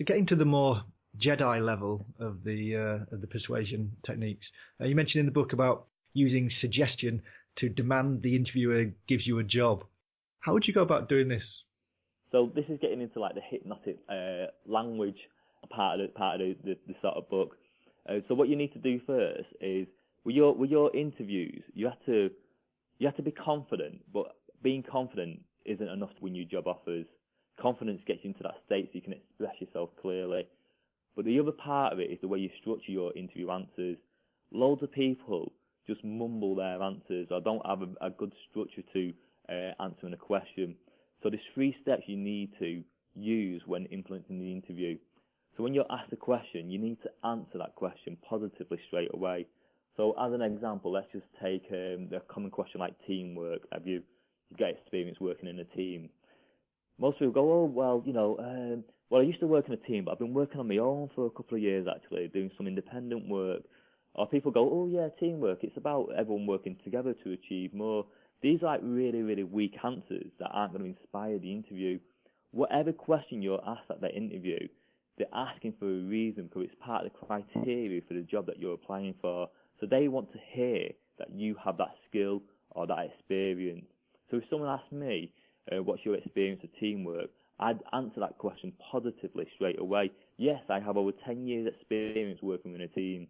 So getting to the more Jedi level of the persuasion techniques, you mentioned in the book about using suggestion to demand the interviewer gives you a job. How would you go about doing this? So this is getting into like the hypnotic language part of the sort of book. So what you need to do first is with your interviews, you have to be confident, but being confident isn't enough to win you job offers. Confidence gets you into that state so you can express yourself clearly. But the other part of it is the way you structure your interview answers. Loads of people just mumble their answers or don't have a good structure to answering a question. So there's 3 steps you need to use when implementing the interview. So when you're asked a question, you need to answer that question positively straight away. So as an example, let's just take a common question like teamwork. Have you got experience working in a team? Most people go, oh, well, I used to work in a team, but I've been working on my own for a couple of years, actually, doing some independent work. Or people go, oh, yeah, teamwork, it's about everyone working together to achieve more. These are like really, really weak answers that aren't going to inspire the interview. Whatever question you're asked at that interview, they're asking for a reason because it's part of the criteria for the job that you're applying for. So they want to hear that you have that skill or that experience. So if someone asks me, what's your experience of teamwork, I'd answer that question positively straight away. Yes, I have over 10 years experience working in a team.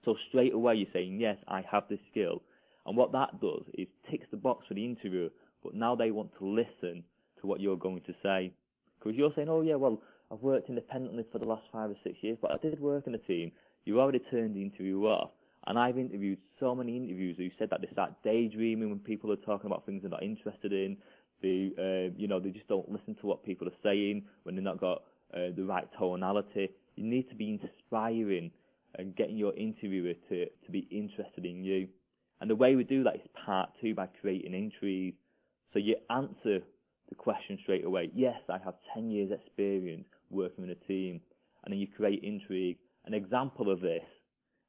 So straight away you're saying, yes, I have this skill. And what that does is ticks the box for the interviewer, but now they want to listen to what you're going to say. Because you're saying, oh yeah, well, I've worked independently for the last 5 or 6 years, but I did work in a team. You already turned the interview off. And I've interviewed so many interviewers who said that they start daydreaming when people are talking about things they're not interested in. They just don't listen to what people are saying when they've not got the right tonality. You need to be inspiring and getting your interviewer to be interested in you. And the way we do that is part 2 by creating intrigue. So you answer the question straight away. Yes, I have 10 years experience working in a team. And then you create intrigue. An example of this,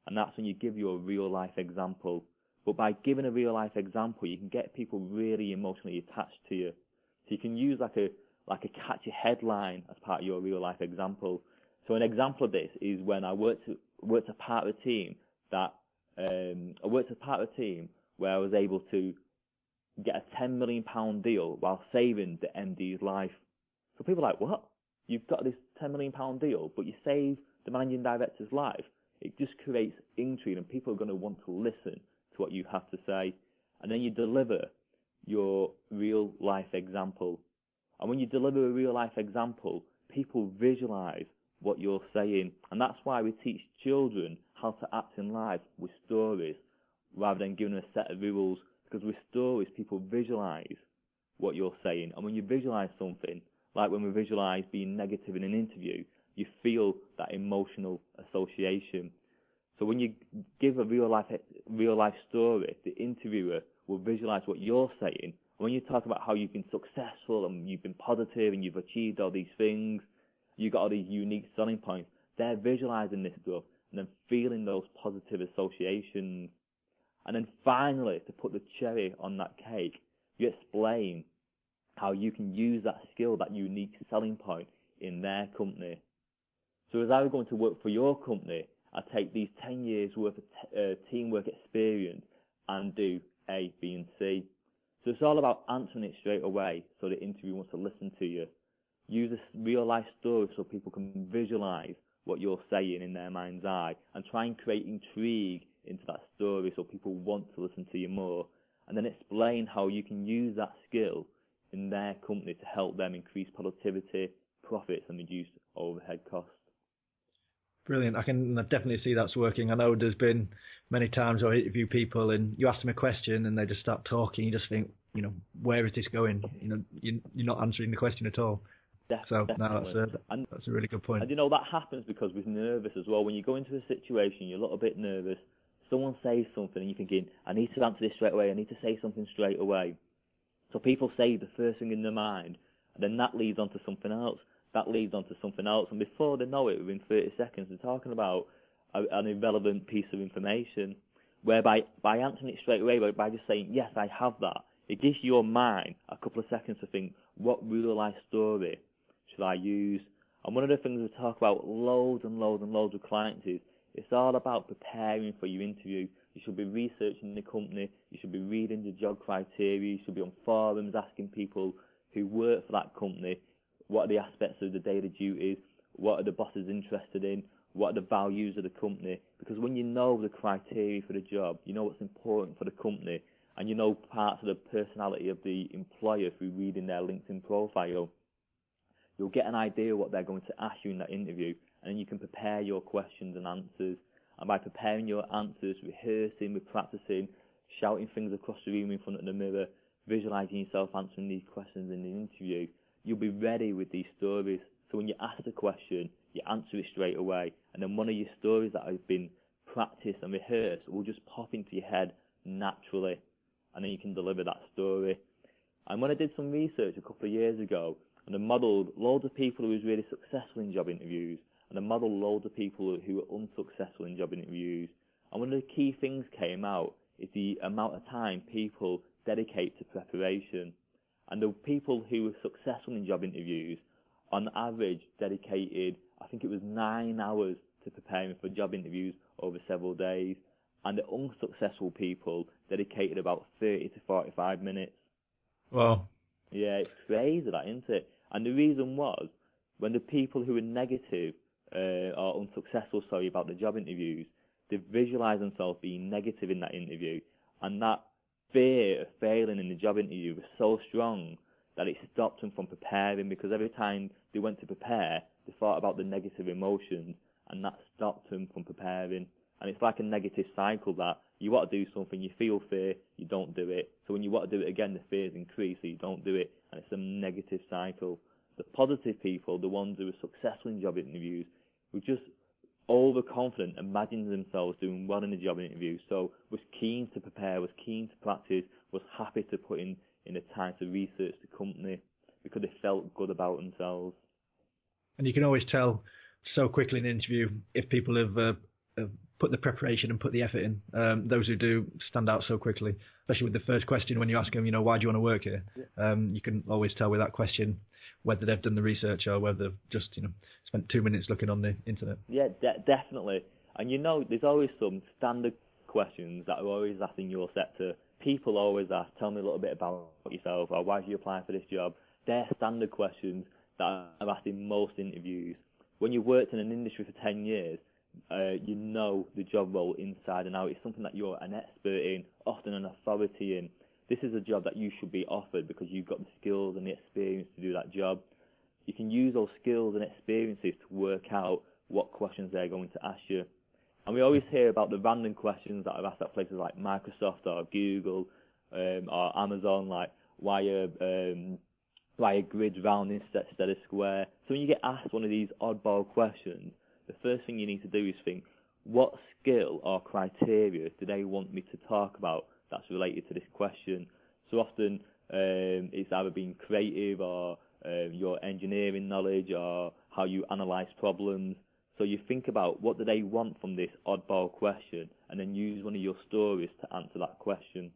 and that's when you give you a real life example. But by giving a real life example, you can get people really emotionally attached to you. So you can use like a catchy headline as part of your real life example. So an example of this is when I worked a part of a team where I was able to get a £10 million deal while saving the MD's life. So people are like, what? You've got this £10 million deal, but you save the managing director's life? It just creates intrigue, and people are going to want to listen to what you have to say. And then you deliver your real life example. And when you deliver a real life example, people visualize what you're saying. And that's why we teach children how to act in life with stories rather than giving them a set of rules. Because with stories, people visualize what you're saying. And when you visualize something, like when we visualize being negative in an interview, you feel that emotional association. So when you give a real life story, the interviewer will visualize what you're saying. And when you talk about how you've been successful and you've been positive and you've achieved all these things, you've got all these unique selling points, they're visualizing this stuff and then feeling those positive associations. And then finally, to put the cherry on that cake, you explain how you can use that skill, that unique selling point in their company. So as I was going to work for your company, I take these 10 years worth of teamwork experience and do A, B, and C. So it's all about answering it straight away so the interviewer wants to listen to you. Use a real life story so people can visualize what you're saying in their mind's eye and try and create intrigue into that story so people want to listen to you more. And then explain how you can use that skill in their company to help them increase productivity, profits, and reduce overhead costs. Brilliant. I can definitely see that's working. I know there's been many times where I interview people and you ask them a question and they just start talking. You just think, where is this going? You're not answering the question at all. Definitely. No, that's a really good point. And that happens because we're nervous as well. When you go into a situation, you're a little bit nervous. Someone says something and you're thinking, I need to answer this straight away. I need to say something straight away. So people say the first thing in their mind, and then that leads on to something else. That leads on to something else, and before they know it, within 30 seconds, they're talking about an irrelevant piece of information. Whereby by answering it straight away, by just saying, yes, I have that, it gives your mind a couple of seconds to think, what real life story should I use? And one of the things we talk about loads and loads and loads with clients is it's all about preparing for your interview. You should be researching the company, you should be reading the job criteria, you should be on forums asking people who work for that company what are the aspects of the daily duties, what are the bosses interested in, what are the values of the company. Because when you know the criteria for the job, you know what's important for the company, and you know parts of the personality of the employer through reading their LinkedIn profile, you'll get an idea of what they're going to ask you in that interview, and then you can prepare your questions and answers. And by preparing your answers, rehearsing, practicing, shouting things across the room in front of the mirror, visualising yourself answering these questions in the interview, you'll be ready with these stories. So when you ask the question, you answer it straight away, and then one of your stories that have been practiced and rehearsed will just pop into your head naturally, and then you can deliver that story. And when I did some research a couple of years ago, and I modelled loads of people who was really successful in job interviews, and I modelled loads of people who were unsuccessful in job interviews, and one of the key things came out is the amount of time people dedicate to preparation. And the people who were successful in job interviews, on average, dedicated, I think it was 9 hours to preparing for job interviews over several days. And the unsuccessful people dedicated about 30 to 45 minutes. Wow. Yeah, it's crazy that, isn't it? And the reason was, when the people who were negative or unsuccessful, about the job interviews, they visualise themselves being negative in that interview, and that fear of failing in the job interview was so strong that it stopped them from preparing, because every time they went to prepare, they thought about the negative emotions, and that stopped them from preparing. And it's like a negative cycle that you want to do something, you feel fear, you don't do it. So when you want to do it again, the fears increase, so you don't do it, and it's a negative cycle. The positive people, the ones who were successful in job interviews, were just overconfident, imagining themselves doing well in the job interview, so was keen to prepare, was keen to practice, was happy to put in the time to research the company, because they felt good about themselves. And you can always tell so quickly in an interview if people have put the preparation and put the effort in. Those who do stand out so quickly, especially with the first question when you ask them, why do you want to work here? Yeah. You can always tell with that question whether they've done the research or whether they've just spent 2 minutes looking on the internet. Yeah, definitely. And there's always some standard questions that are always asked in your sector. People always ask, tell me a little bit about yourself, or why did you apply for this job? They're standard questions that are asked in most interviews. When you've worked in an industry for 10 years, you know the job role inside and out. It's something that you're an expert in, often an authority in. This is a job that you should be offered because you've got the skills and the experience to do that job. You can use those skills and experiences to work out what questions they're going to ask you. And we always hear about the random questions that are asked at places like Microsoft or Google or Amazon, like why are grids round instead of square. So when you get asked one of these oddball questions, the first thing you need to do is think, what skill or criteria do they want me to talk about that's related to this question? So often it's either being creative or your engineering knowledge or how you analyse problems. So you think about what do they want from this oddball question, and then use one of your stories to answer that question.